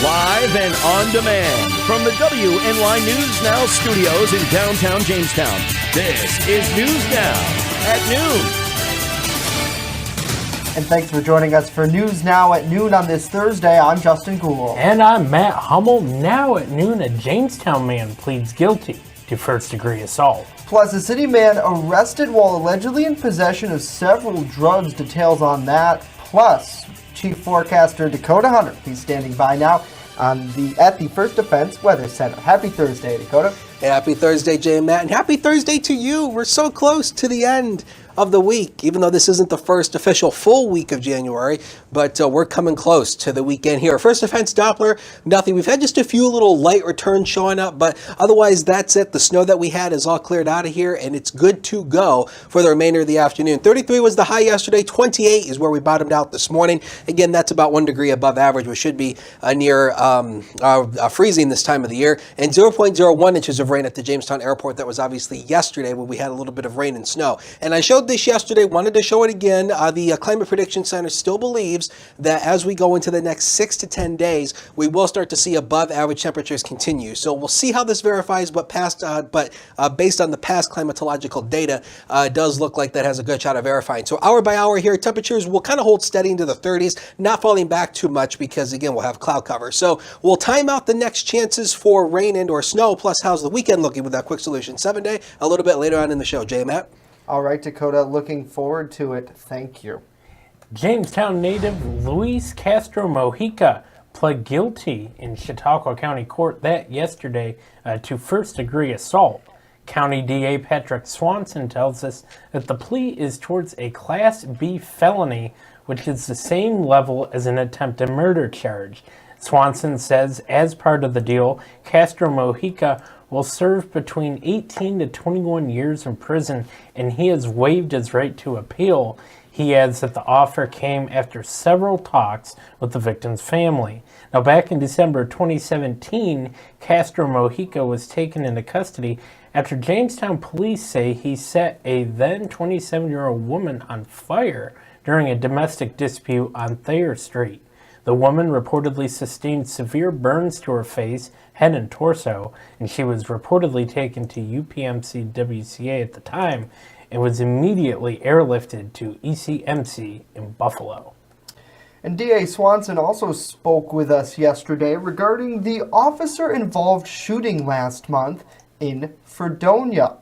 Live and on demand from the WNY News Now studios in downtown Jamestown. This is News Now at noon. And thanks for joining us for News Now at noon on this Thursday. I'm Justin Gould. And I'm Matt Hummel. Now at noon, a Jamestown man pleads guilty to first-degree assault. Plus, a city man arrested while allegedly in possession of several drugs. Details on that. Plus, Chief Forecaster Dakota Hunter. He's standing by now at the First Defense Weather Center. Happy Thursday, Dakota. Happy Thursday, Jay and Matt, and happy Thursday to you. We're so close to the end of the week, even though this isn't the first official full week of January, but we're coming close to the weekend here. First Defense Doppler, nothing. We've had just a few little light returns showing up, but otherwise that's it. The snow that we had is all cleared out of here, and it's good to go for the remainder of the afternoon. 33 was the high yesterday. 28 is where we bottomed out this morning. Again, that's about 1 degree above average, which should be near freezing this time of the year, and 0.01 inches of rain at the Jamestown Airport. That was obviously yesterday when we had a little bit of rain and snow. And I showed this yesterday, wanted to show it again. The Climate Prediction Center still believes that as we go into the next 6 to 10 days, we will start to see above average temperatures continue. So we'll see how this verifies, but based on the past climatological data, it does look like that has a good shot of verifying. So hour by hour here, temperatures will kind of hold steady into the 30s, not falling back too much because, again, we'll have cloud cover. So we'll time out the next chances for rain and or snow, plus how's the weekend looking with that quick solution 7-day a little bit later on in the show. Jay, Matt? All right, Dakota, looking forward to it. Thank you. Jamestown native Luis Castro Mojica pled guilty in Chautauqua County Court yesterday to first-degree assault. County DA Patrick Swanson tells us that the plea is towards a Class B felony, which is the same level as an attempted murder charge. Swanson says, as part of the deal, Castro Mojica will serve between 18 to 21 years in prison, and he has waived his right to appeal. He adds that the offer came after several talks with the victim's family. Now, back in December 2017, Castro Mojica was taken into custody after Jamestown police say he set a then 27-year-old woman on fire during a domestic dispute on Thayer Street. The woman reportedly sustained severe burns to her face, head, and torso, and she was reportedly taken to UPMC WCA at the time and was immediately airlifted to ECMC in Buffalo. And DA Swanson also spoke with us yesterday regarding the officer-involved shooting last month in Fredonia.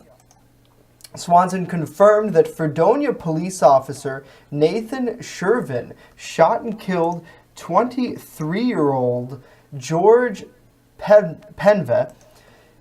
Swanson confirmed that Fredonia police officer Nathan Shervin shot and killed 23-year-old George Penva,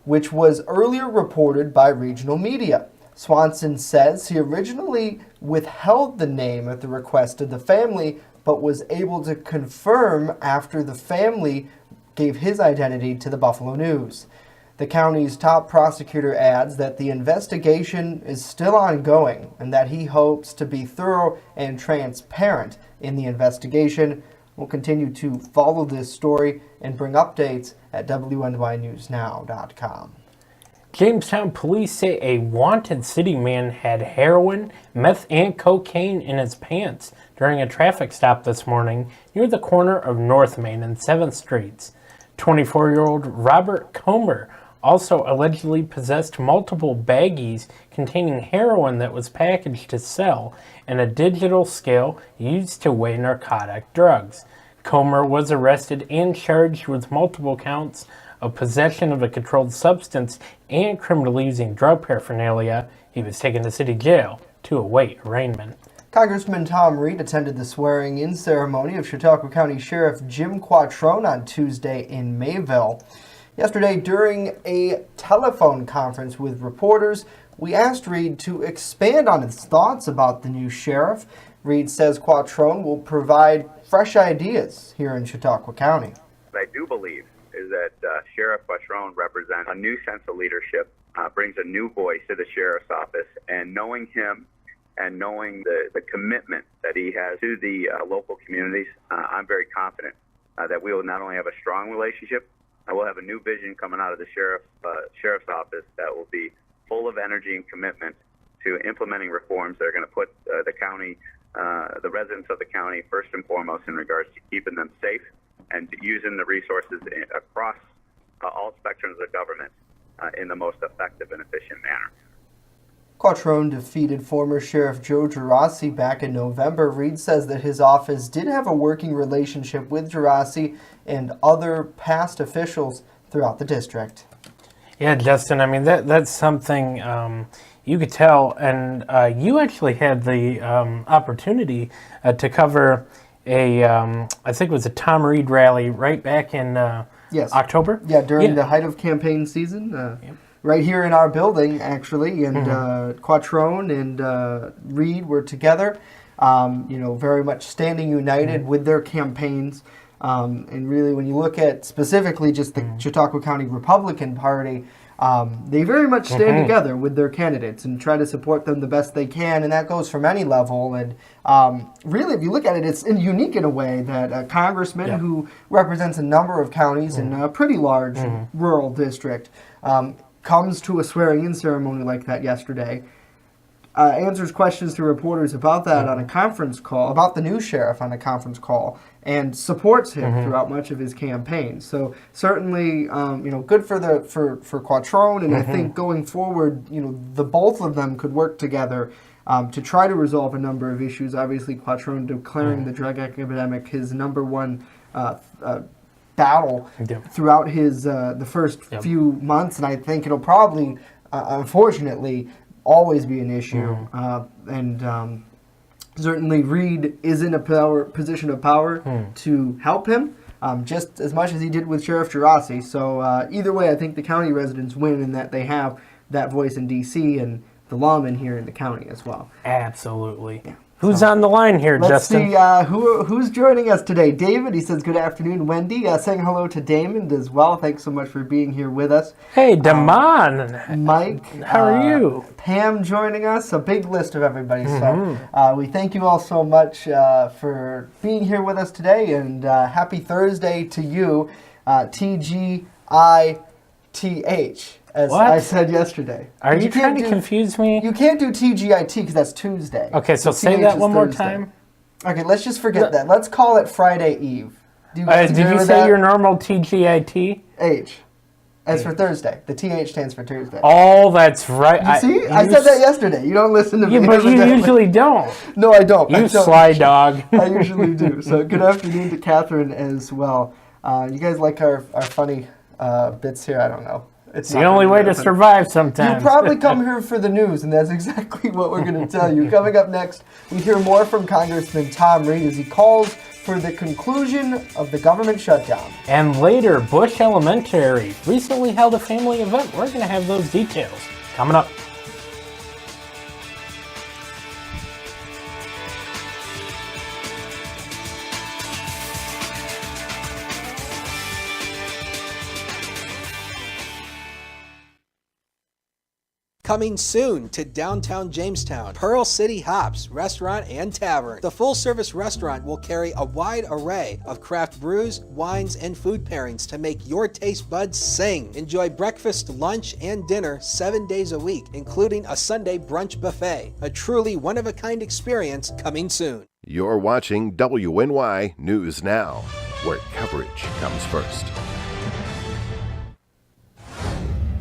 which was earlier reported by regional media. Swanson says he originally withheld the name at the request of the family, but was able to confirm after the family gave his identity to the Buffalo News. The county's top prosecutor adds that the investigation is still ongoing and that he hopes to be thorough and transparent in the investigation. We'll continue to follow this story and bring updates at WNYNewsNow.com. Jamestown police say a wanted city man had heroin, meth, and cocaine in his pants during a traffic stop this morning near the corner of North Main and 7th Streets. 24-year-old Robert Comer also allegedly possessed multiple baggies containing heroin that was packaged to sell and a digital scale used to weigh narcotic drugs. Comer was arrested and charged with multiple counts of possession of a controlled substance and criminally using drug paraphernalia. He was taken to city jail to await arraignment. Congressman Tom Reed attended the swearing-in ceremony of Chautauqua County Sheriff Jim Quattrone on Tuesday in Mayville. Yesterday, during a telephone conference with reporters, we asked Reed to expand on his thoughts about the new sheriff. Reed says Quattrone will provide fresh ideas here in Chautauqua County. What I do believe is that Sheriff Quattrone represents a new sense of leadership, brings a new voice to the sheriff's office, and knowing him and knowing the commitment that he has to the local communities, I'm very confident that we will not only have a strong relationship, I will have a new vision coming out of the sheriff's office that will be full of energy and commitment to implementing reforms that are going to put the county, the residents of the county first and foremost in regards to keeping them safe and using the resources across all spectrums of government in the most effective and efficient manner. Quattrone defeated former Sheriff Joe Gerasi back in November. Reed says that his office did have a working relationship with Gerasi and other past officials throughout the district. Yeah, Justin, I mean, that's something you could tell, and you actually had the opportunity to cover I think it was a Tom Reed rally right back in Yes. October? Yeah, during the height of campaign season. Right here in our building, actually, and Quattrone and Reed were together, very much standing united with their campaigns. And really, when you look at specifically just the Chautauqua County Republican Party, they very much stand together with their candidates and try to support them the best they can, and that goes from any level. And really, if you look at it, it's unique in a way that a congressman who represents a number of counties in a pretty large rural district comes to a swearing-in ceremony like that yesterday, answers questions to reporters about that on a conference call, about the new sheriff on a conference call, and supports him throughout much of his campaign. So certainly, good for Quattrone, and I think going forward, the both of them could work together to try to resolve a number of issues. Obviously, Quattrone declaring the drug epidemic his number one battle throughout his the first few months, and I think it'll probably, unfortunately, always be an issue. Certainly, Reed is in a position of power to help him, just as much as he did with Sheriff Gerasi. So either way, I think the county residents win in that they have that voice in D.C. and the lawmen here in the county as well. Absolutely. Yeah. Who's on the line here, Justin? Let's see who's joining us today. David, he says, good afternoon. Wendy, saying hello to Damon as well. Thanks so much for being here with us. Hey, Damon. Mike. How are you? Pam joining us. A big list of everybody. So we thank you all so much for being here with us today, and happy Thursday to you, TGITH. As what? I said yesterday. Are you trying to confuse me? You can't do TGIT because that's Tuesday. Okay, so say that one more time. Okay, let's just forget that. Let's call it Friday Eve. Did you say your normal TGIT? H. As for Thursday. The TH stands for Tuesday. Oh, that's right. You see? I said that yesterday. You don't listen to me. Yeah, but you usually don't. No, I don't. You sly dog. I usually do. So good afternoon to Catherine as well. You guys like our funny bits here? I don't know. It's the only way to survive sometimes. You probably come here for the news, and that's exactly what we're going to tell you. Coming up next, we hear more from Congressman Tom Reed as he calls for the conclusion of the government shutdown. And later, Bush Elementary recently held a family event. We're going to have those details coming up. Coming soon to downtown Jamestown, Pearl City Hops Restaurant and Tavern. The full-service restaurant will carry a wide array of craft brews, wines, and food pairings to make your taste buds sing. Enjoy breakfast, lunch, and dinner 7 days a week, including a Sunday brunch buffet. A truly one-of-a-kind experience coming soon. You're watching WNY News Now, where coverage comes first.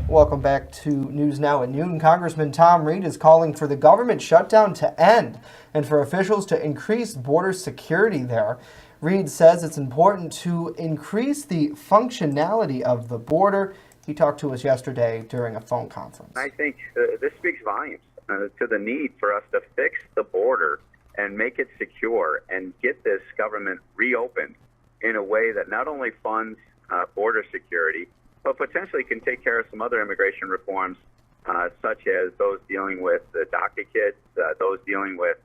Welcome back to News Now at noon. Congressman Tom Reed is calling for the government shutdown to end and for officials to increase border security there. Reed says it's important to increase the functionality of the border. He talked to us yesterday during a phone conference. I think this speaks volumes to the need for us to fix the border and make it secure and get this government reopened in a way that not only funds border security, but potentially can take care of some other immigration reforms, such as those dealing with the DACA kids, those dealing with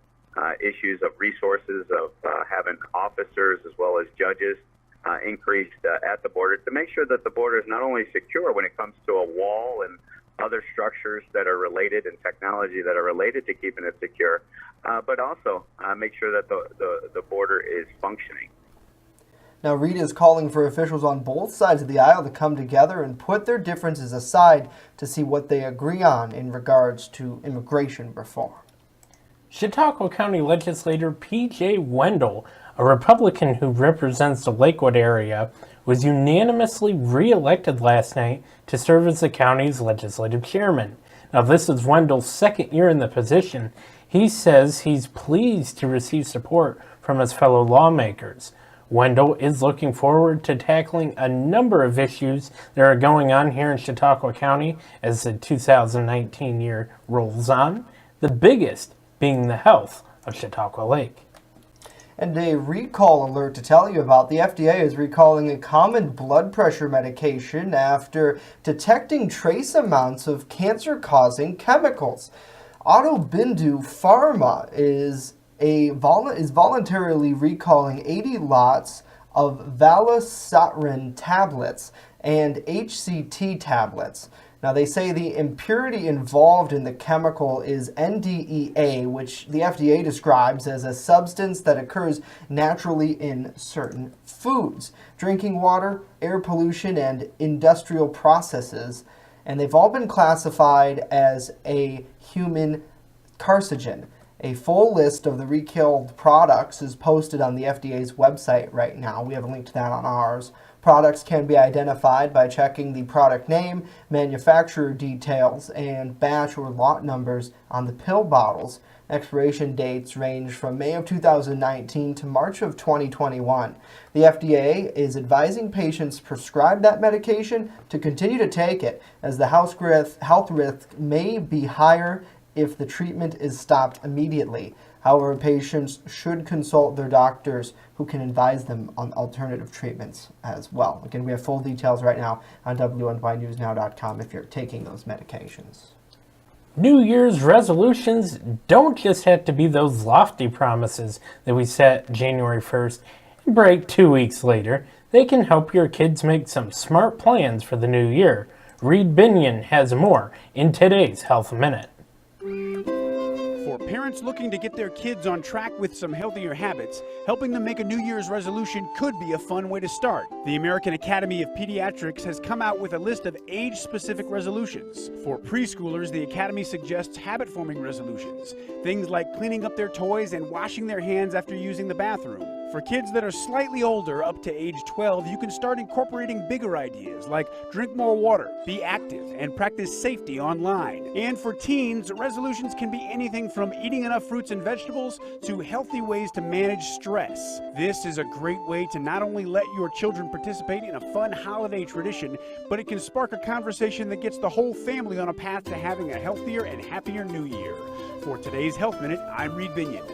issues of resources, of having officers as well as judges increased at the border to make sure that the border is not only secure when it comes to a wall and other structures that are related and technology that are related to keeping it secure, but also make sure that the border is functioning. Now, Reed is calling for officials on both sides of the aisle to come together and put their differences aside to see what they agree on in regards to immigration reform. Chautauqua County Legislator P.J. Wendell a Republican who represents the Lakewood area, was unanimously re-elected last night to serve as the county's legislative chairman. Now, this is Wendell's second year in the position. He says he's pleased to receive support from his fellow lawmakers. Wendell is looking forward to tackling a number of issues that are going on here in Chautauqua County as the 2019 year rolls on, the biggest being the health of Chautauqua Lake. And a recall alert to tell you about. The FDA is recalling a common blood pressure medication after detecting trace amounts of cancer-causing chemicals. Autobindu Pharma is voluntarily recalling 80 lots of Valosatrin tablets and HCT tablets. Now, they say the impurity involved in the chemical is NDEA, which the FDA describes as a substance that occurs naturally in certain foods, drinking water, air pollution, and industrial processes. And they've all been classified as a human carcinogen. A full list of the recalled products is posted on the FDA's website right now. We have a link to that on ours. Products can be identified by checking the product name, manufacturer details, and batch or lot numbers on the pill bottles. Expiration dates range from May of 2019 to March of 2021. The FDA is advising patients prescribed that medication to continue to take it, as the health risk may be higher if the treatment is stopped immediately. However, patients should consult their doctors who can advise them on alternative treatments as well. Again, we have full details right now on WNYNewsNow.com if you're taking those medications. New Year's resolutions don't just have to be those lofty promises that we set January 1st and break 2 weeks later. They can help your kids make some smart plans for the new year. Reed Binion has more in today's Health Minute. For parents looking to get their kids on track with some healthier habits, helping them make a New Year's resolution could be a fun way to start. The American Academy of Pediatrics has come out with a list of age-specific resolutions. For preschoolers, the Academy suggests habit-forming resolutions, things like cleaning up their toys and washing their hands after using the bathroom. For kids that are slightly older, up to age 12, you can start incorporating bigger ideas like drink more water, be active, and practice safety online. And for teens, resolutions can be anything from eating enough fruits and vegetables to healthy ways to manage stress. This is a great way to not only let your children participate in a fun holiday tradition, but it can spark a conversation that gets the whole family on a path to having a healthier and happier New Year. For today's Health Minute, I'm Reed Binion.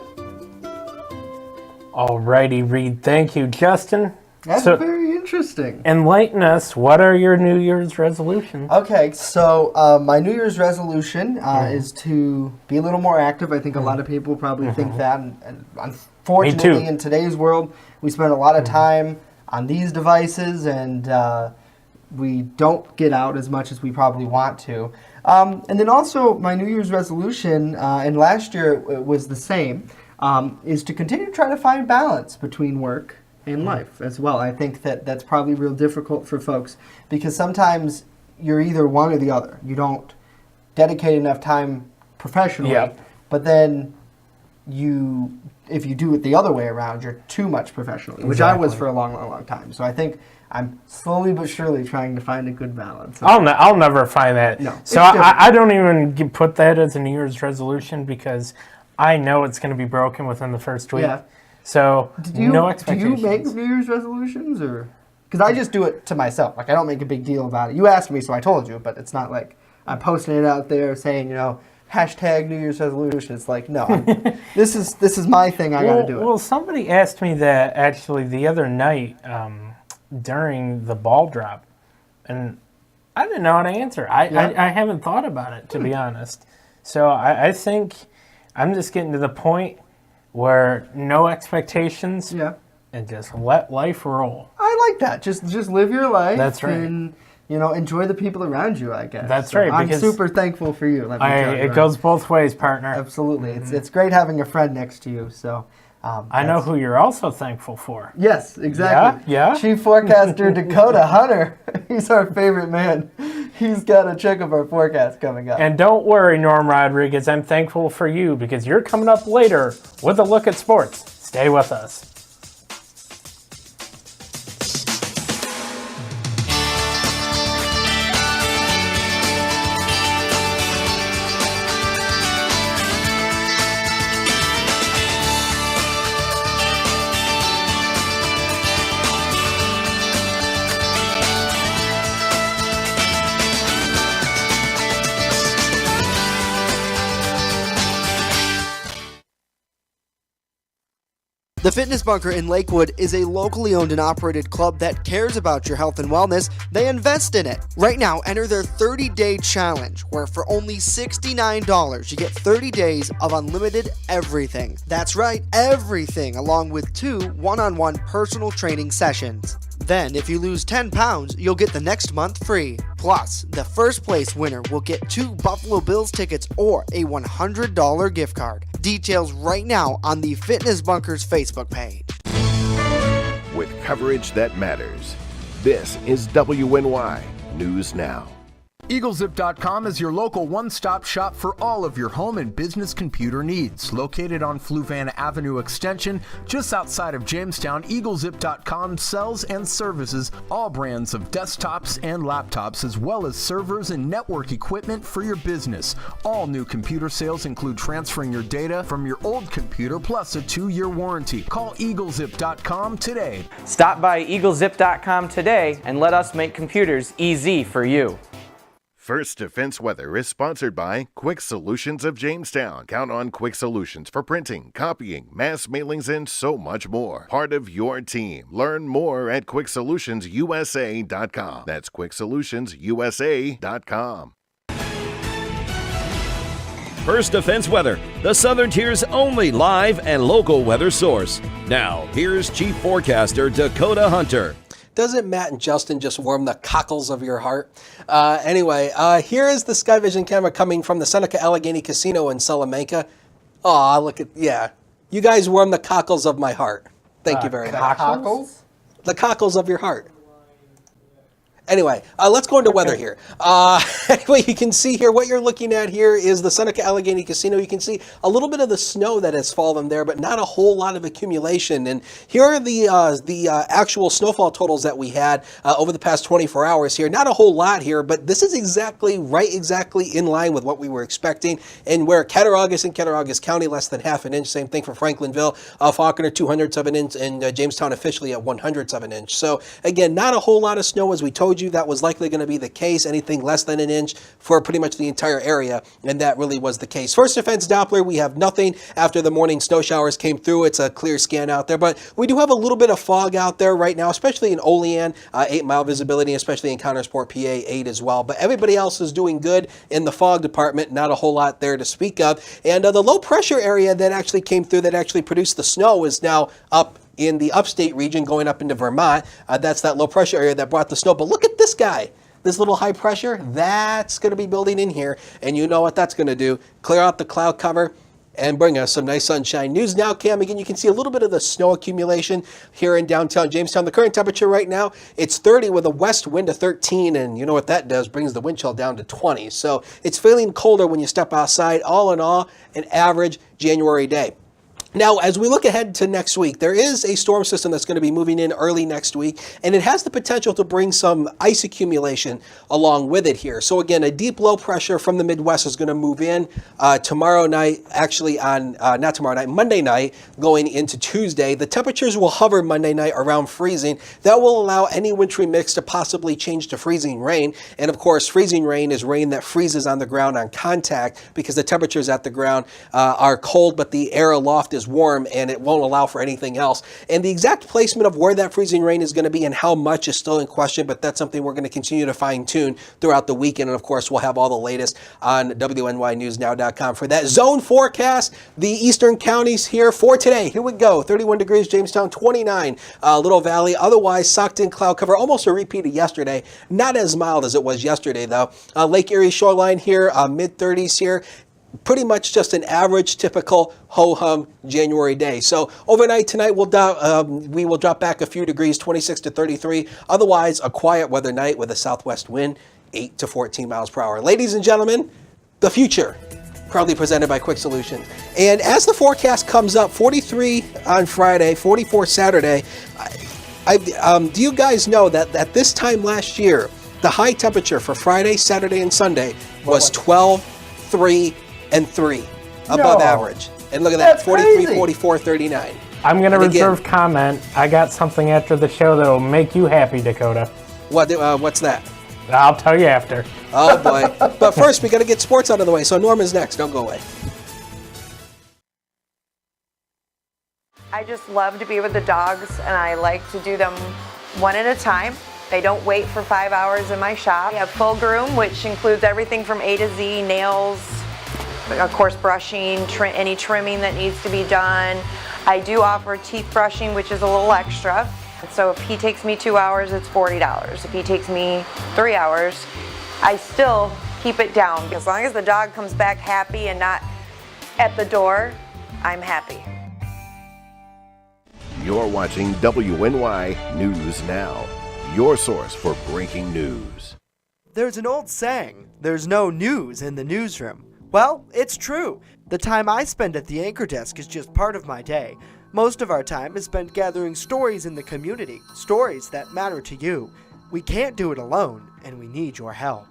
Alrighty, Reed. Thank you, Justin. That's very interesting. Enlighten us. What are your New Year's resolutions? Okay, so my New Year's resolution is to be a little more active. I think a lot of people probably think that. And unfortunately, in today's world, we spend a lot of time on these devices, and we don't get out as much as we probably want to. And then also, my New Year's resolution, and last year it was the same, is to continue to try to find balance between work and life as well. I think that that's probably real difficult for folks because sometimes you're either one or the other. You don't dedicate enough time professionally, but then if you do it the other way around, you're too much professionally, which I was for a long, long, long time. So I think I'm slowly but surely trying to find a good balance. I'll never find that. No, so I don't even put that as a New Year's resolution because I know it's going to be broken within the first week. Yeah. So no expectations. Do you make New Year's resolutions, or because I just do it to myself? Like I don't make a big deal about it. You asked me, so I told you. But it's not like I'm posting it out there saying, hashtag New Year's resolution. It's like no, this is my thing. I got to do it. Well, somebody asked me that actually the other night during the ball drop, and I didn't know how to answer. I haven't thought about it, to be honest. So I think I'm just getting to the point where no expectations and just let life roll. I like that. Just live your life. That's right. And, enjoy the people around you, I guess. That's right. I'm super thankful for you. Let me tell you, it goes both ways, partner. Absolutely. It's great having a friend next to you. So I know who you're also thankful for. Yes, exactly. Yeah? Chief Forecaster Dakota Hunter. He's our favorite man. He's got a check of our forecast coming up. And don't worry, Norm Rodriguez, I'm thankful for you because you're coming up later with a look at sports. Stay with us. The Fitness Bunker in Lakewood is a locally owned and operated club that cares about your health and wellness. They invest in it. Right now, enter their 30-day challenge, where for only $69, you get 30 days of unlimited everything. That's right, everything, along with 2 one-on-one personal training sessions. Then, if you lose 10 pounds, you'll get the next month free. Plus, the first place winner will get 2 Buffalo Bills tickets or a $100 gift card. Details right now on the Fitness Bunker's Facebook page. With coverage that matters, this is WNY News Now. EagleZip.com is your local one-stop shop for all of your home and business computer needs. Located on Fluvan Avenue Extension, just outside of Jamestown, EagleZip.com sells and services all brands of desktops and laptops, as well as servers and network equipment for your business. All new computer sales include transferring your data from your old computer, plus a 2-year warranty. Call EagleZip.com today. Stop by EagleZip.com today and let us make computers easy for you. First Defense Weather is sponsored by Quick Solutions of Jamestown. Count on Quick Solutions for printing, copying, mass mailings, and so much more. Part of your team. Learn more at QuickSolutionsUSA.com. That's QuickSolutionsUSA.com. First Defense Weather, the Southern Tier's only live and local weather source. Now, here's Chief Forecaster Dakota Hunter. Doesn't Matt and Justin just warm the cockles of your heart? Anyway, here is the Sky Vision camera coming from the Seneca Allegheny Casino in Salamanca. Aw, look at, yeah. You guys warm the cockles of my heart. Thank you very much. Cockles? The cockles of your heart. Anyway, let's go into weather here. Anyway, you can see here, what you're looking at here is the Seneca Allegheny Casino. You can see a little bit of the snow that has fallen there, but not a whole lot of accumulation. And here are the actual snowfall totals that we had over the past 24 hours here. Not a whole lot here, but this is exactly in line with what we were expecting. And where Cattaraugus in Cattaraugus County, less than half an inch. Same thing for Franklinville, Faulkner, 200ths of an inch, and Jamestown officially at 100ths of an inch. So again, not a whole lot of snow, as we told you that was likely going to be the case. Anything less than an inch for pretty much the entire area, and that really was the case. First Defense Doppler, we have nothing after the morning snow showers came through. It's a clear scan out there, but we do have a little bit of fog out there right now, especially in Olean, 8-mile visibility, especially in Connersport, PA, 8 as well. But everybody else is doing good in the fog department. Not a whole lot there to speak of. And the low pressure area that actually came through, that actually produced the snow, is now up in the upstate region going up into Vermont. That's that low pressure area that brought the snow. But look at this guy. This little high pressure, that's going to be building in here. And you know what that's going to do. Clear out the cloud cover and bring us some nice sunshine. News Now Cam, again, you can see a little bit of the snow accumulation here in downtown Jamestown. The current temperature right now, it's 30 with a west wind of 13. And you know what that does? Brings the wind chill down to 20. So it's feeling colder when you step outside. All in all, an average January day. Now, as we look ahead to next week, there is a storm system that's going to be moving in early next week, and it has the potential to bring some ice accumulation along with it here. So again, a deep low pressure from the Midwest is going to move in tomorrow night, actually on, not tomorrow night, Monday night, going into Tuesday. The temperatures will hover Monday night around freezing. That will allow any wintry mix to possibly change to freezing rain. And of course, freezing rain is rain that freezes on the ground on contact, because the temperatures at the ground are cold, but the air aloft is warm, and it won't allow for anything else. And the exact placement of where that freezing rain is going to be and how much is still in question, but that's something we're going to continue to fine tune throughout the weekend. And of course, we'll have all the latest on WNYNewsNow.com for that zone forecast. The eastern counties here for today. Here we go. 31 degrees, Jamestown, 29, Little Valley. Otherwise, socked in cloud cover, almost a repeat of yesterday. Not as mild as it was yesterday, though. Lake Erie shoreline here, mid-30s here. Pretty much just an average, typical ho-hum January day. So overnight tonight, we will drop back a few degrees, 26 to 33. Otherwise, a quiet weather night with a southwest wind, 8 to 14 miles per hour. Ladies and gentlemen, the future, proudly presented by Quick Solutions. And as the forecast comes up, 43 on Friday, 44 Saturday, do you guys know that at this time last year, the high temperature for Friday, Saturday, and Sunday was 12, 3, and 3 above average. And look at that, 43, crazy. 44, 39. I'm going to reserve comment. I got something after the show that will make you happy, Dakota. What's that? I'll tell you after. Oh, boy. But first, we got to get sports out of the way. So Norman's next. Don't go away. I just love to be with the dogs, and I like to do them one at a time. They don't wait for 5 hours in my shop. We have full groom, which includes everything from A to Z, nails, of course brushing, any trimming that needs to be done. I do offer teeth brushing, which is a little extra. So if he takes me 2 hours, it's $40. If he takes me 3 hours, I still keep it down. As long as the dog comes back happy and not at the door, I'm happy. You're watching WNY News Now, your source for breaking news. There's an old saying, there's no news in the newsroom. Well, it's true. The time I spend at the anchor desk is just part of my day. Most of our time is spent gathering stories in the community, stories that matter to you. We can't do it alone, and we need your help.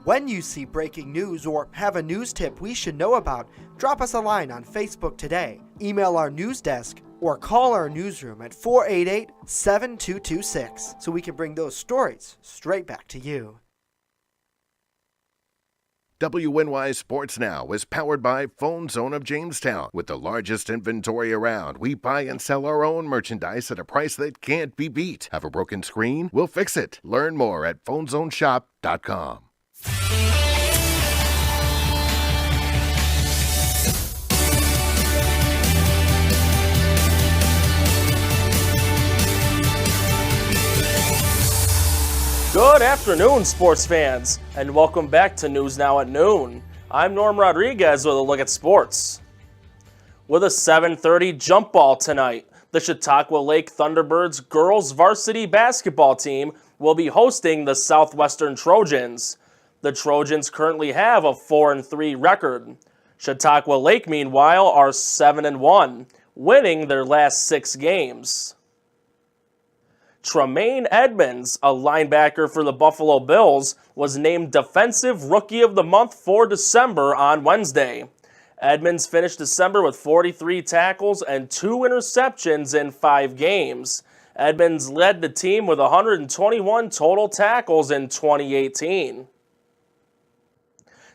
When you see breaking news or have a news tip we should know about, drop us a line on Facebook today, email our news desk, or call our newsroom at 488-7226 so we can bring those stories straight back to you. WNY Sports Now is powered by Phone Zone of Jamestown. With the largest inventory around, we buy and sell our own merchandise at a price that can't be beat. Have a broken screen? We'll fix it. Learn more at phonezoneshop.com. Good afternoon, sports fans, and welcome back to News Now at Noon. I'm Norm Rodriguez with a look at sports. With a 7:30 jump ball tonight, the Chautauqua Lake Thunderbirds girls varsity basketball team will be hosting the Southwestern Trojans. The Trojans currently have a 4-3 record. Chautauqua Lake, meanwhile, are 7-1, winning their last 6 games. Tremaine Edmonds, a linebacker for the Buffalo Bills, was named Defensive Rookie of the Month for December on Wednesday. Edmonds finished December with 43 tackles and 2 interceptions in 5 games. Edmonds led the team with 121 total tackles in 2018.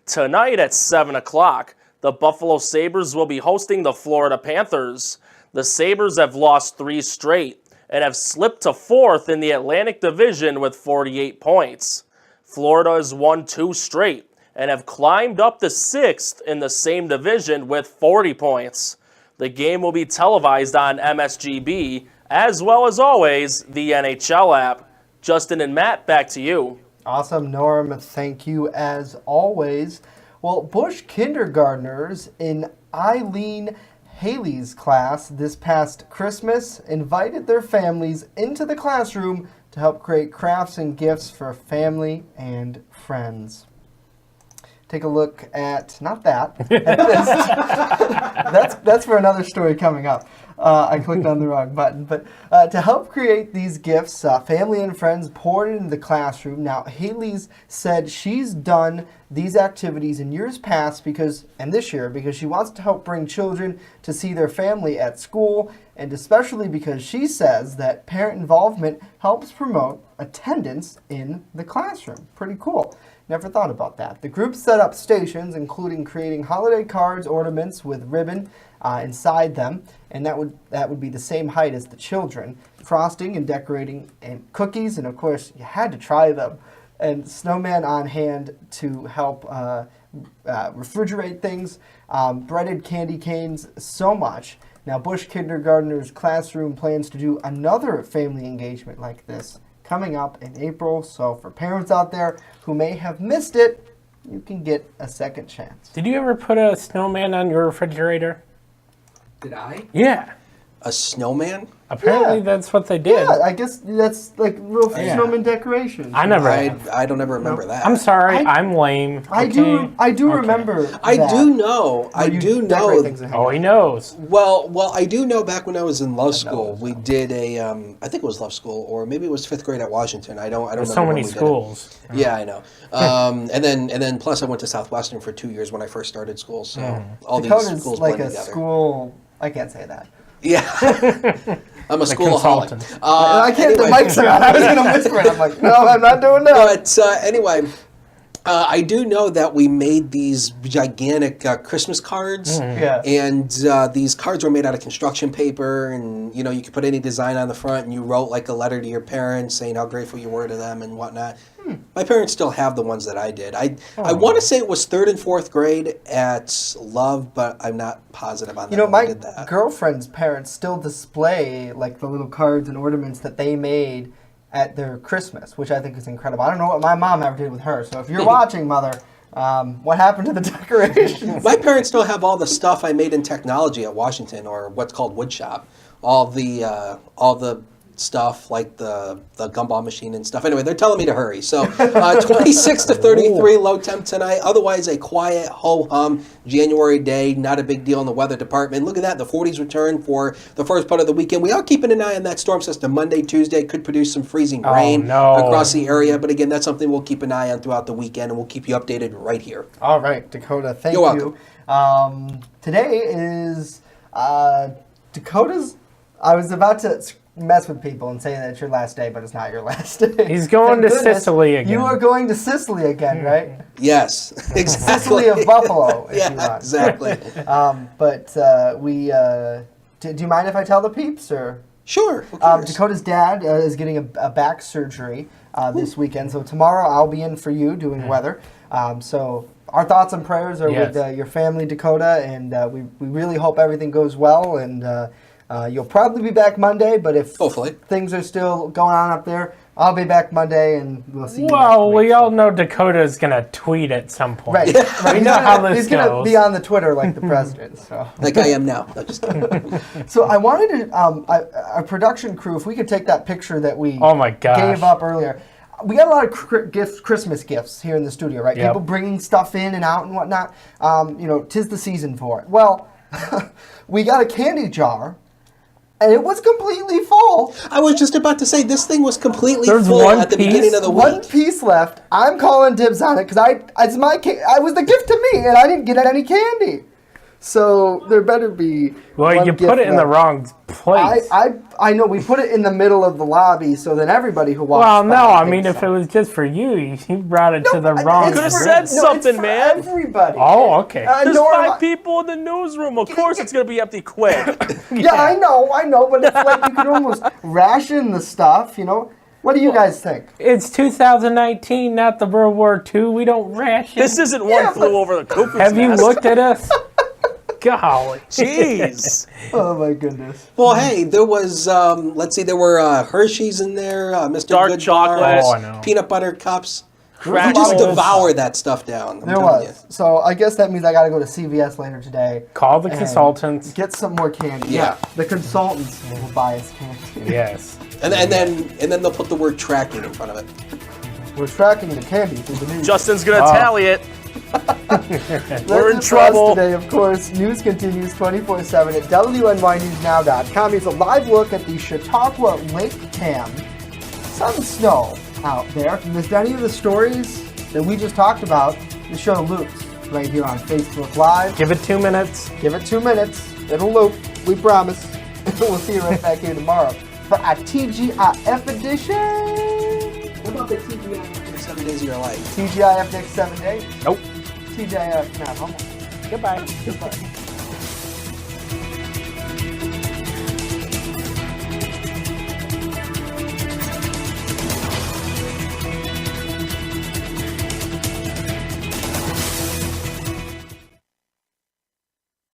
Tonight at 7 o'clock, the Buffalo Sabres will be hosting the Florida Panthers. The Sabres have lost 3 straight and have slipped to 4th in the Atlantic Division with 48 points. Florida has won 2 straight and have climbed up to 6th in the same division with 40 points. The game will be televised on MSGB, as well as always, the NHL app. Justin and Matt, back to you. Awesome, Norm. Thank you as always. Well, Bush kindergartners in Eileen Haley's class this past Christmas invited their families into the classroom to help create crafts and gifts for family and friends. Take a look at, not that, at this. That's for another story coming up. I clicked on the wrong button. But to help create these gifts, family and friends poured into the classroom. Now, Haley's said she's done these activities in years past and this year because she wants to help bring children to see their family at school, and especially because she says that parent involvement helps promote attendance in the classroom. Pretty cool. Never thought about that. The group set up stations, including creating holiday cards, ornaments with ribbon inside them, and that would be the same height as the children. Frosting and decorating and cookies, and of course you had to try them. And snowman on hand to help refrigerate things, breaded candy canes, so much. Now Bush Kindergartner's classroom plans to do another family engagement like this coming up in April. So for parents out there who may have missed it, you can get a second chance. Did you ever put a snowman on your refrigerator? Did I? Yeah. A snowman? Apparently that's what they did. Yeah, I guess that's like real snowman decorations. I never. I don't ever remember that. I'm sorry, I'm lame. I do remember. I do know. Oh, he knows. Well, I do know. Back when I was in law school, we did a. I think it was law school, or maybe it was 5th grade at Washington. I don't. There's remember so when many we did it. schools. Yeah, I know. And then plus I went to Southwestern for 2 years when I first started school. So all Dakota's these schools like blend a together. school. I can't say that. Yeah. I'm a schoolaholic. I can't. The mic's on. I was going to whisper it. I'm like, no, I'm not doing that. But anyway, I do know that we made these gigantic Christmas cards, Yeah. and these cards were made out of construction paper, and you could put any design on the front, and you wrote like a letter to your parents saying how grateful you were to them and whatnot. My parents still have the ones that I did. I want to say it was 3rd and 4th grade at Love, but I'm not positive on that. when My I did that. girlfriend's parents still display like the little cards and ornaments that they made at their Christmas, which I think is incredible. I don't know what my mom ever did with her. So if you're watching, Mother, what happened to the decorations? My parents still have all the stuff I made in technology at Washington, or what's called woodshop. All the stuff like the gumball machine and stuff. Anyway, they're telling me to hurry. So 26 to 33 low temp tonight. Otherwise, a quiet ho-hum January day. Not a big deal in the weather department. Look at that. The 40s return for the first part of the weekend. We are keeping an eye on that storm system. Monday, Tuesday could produce some freezing rain across the area. But again, that's something we'll keep an eye on throughout the weekend, and we'll keep you updated right here. All right, Dakota, thank You're you. welcome. Today is Dakota's... I was about to mess with people and say that it's your last day, but it's not your last day. He's going Thank to goodness. Sicily again. You are going to Sicily again, right? Yes, exactly. Sicily of Buffalo, if you Yeah, want. exactly. Do you mind if I tell the peeps, or? Sure. Of course. Dakota's dad is getting a back surgery this weekend, so tomorrow I'll be in for you doing weather. So our thoughts and prayers are with your family, Dakota, and we really hope everything goes well. And you'll probably be back Monday, but if hopefully things are still going on up there, I'll be back Monday, and we'll see you Well, next week. we all know Dakota is going to tweet at some point. Right. We know how this He's going to goes. be on the Twitter like the president. So. Like I am now. No, just kidding. So I wanted to, our production crew, if we could take that picture that we Oh my gosh. gave up earlier. We got a lot of Christmas gifts here in the studio, right? Yep. People bringing stuff in and out and whatnot. 'Tis the season for it. Well, we got a candy jar, and it was completely full. I was just about to say, this thing was completely There's full one at the piece? beginning of the One week. piece left. I'm calling dibs on it because I was the gift to me, and I didn't get any candy. So there better be. Well, one you gift put it in the left. wrong place. I know, we put it in the middle of the lobby, so then everybody who walks Well, by no, I thinks mean, if so. it was just for you, you brought it to the wrong Could have it's room. said it's something, for man. Everybody. Oh, okay. There's Norma- 5 people in the newsroom. Of course it's going to be empty quick. Yeah, I know, but it's like you could almost ration the stuff, What do you guys think? It's 2019, not the World War II. We don't ration. This isn't one flew over the cuckoo's Have you nest. looked at us? Golly. Jeez. Oh my goodness. Well, hey, there was, there were Hershey's in there, Mr. Dark Good chocolate. Bars, Oh, I know. peanut butter cups. You Crackers. just devour that stuff down. I'm There telling was. So I guess that means I got to go to CVS later today. Call the and consultants. Get some more candy. Yeah. The consultants will buy us candy. Yes. And then they'll put the word tracking in front of it. We're tracking the candy through the news. Justin's going to tally it. That's We're in it for us trouble. today, of course. News continues 24/7 at WNYNewsNow.com. It's a live look at the Chautauqua Lake Cam. Some snow out there. If you missed any of the stories that we just talked about, the show loops right here on Facebook Live. Give it 2 minutes. Give it 2 minutes. It'll loop. We promise. We'll see you right back here tomorrow for a TGIF edition. What about the TGI 7 Days of Your Life? TGIF next 7 days. Nope. TGIF, not humble. Goodbye. Goodbye.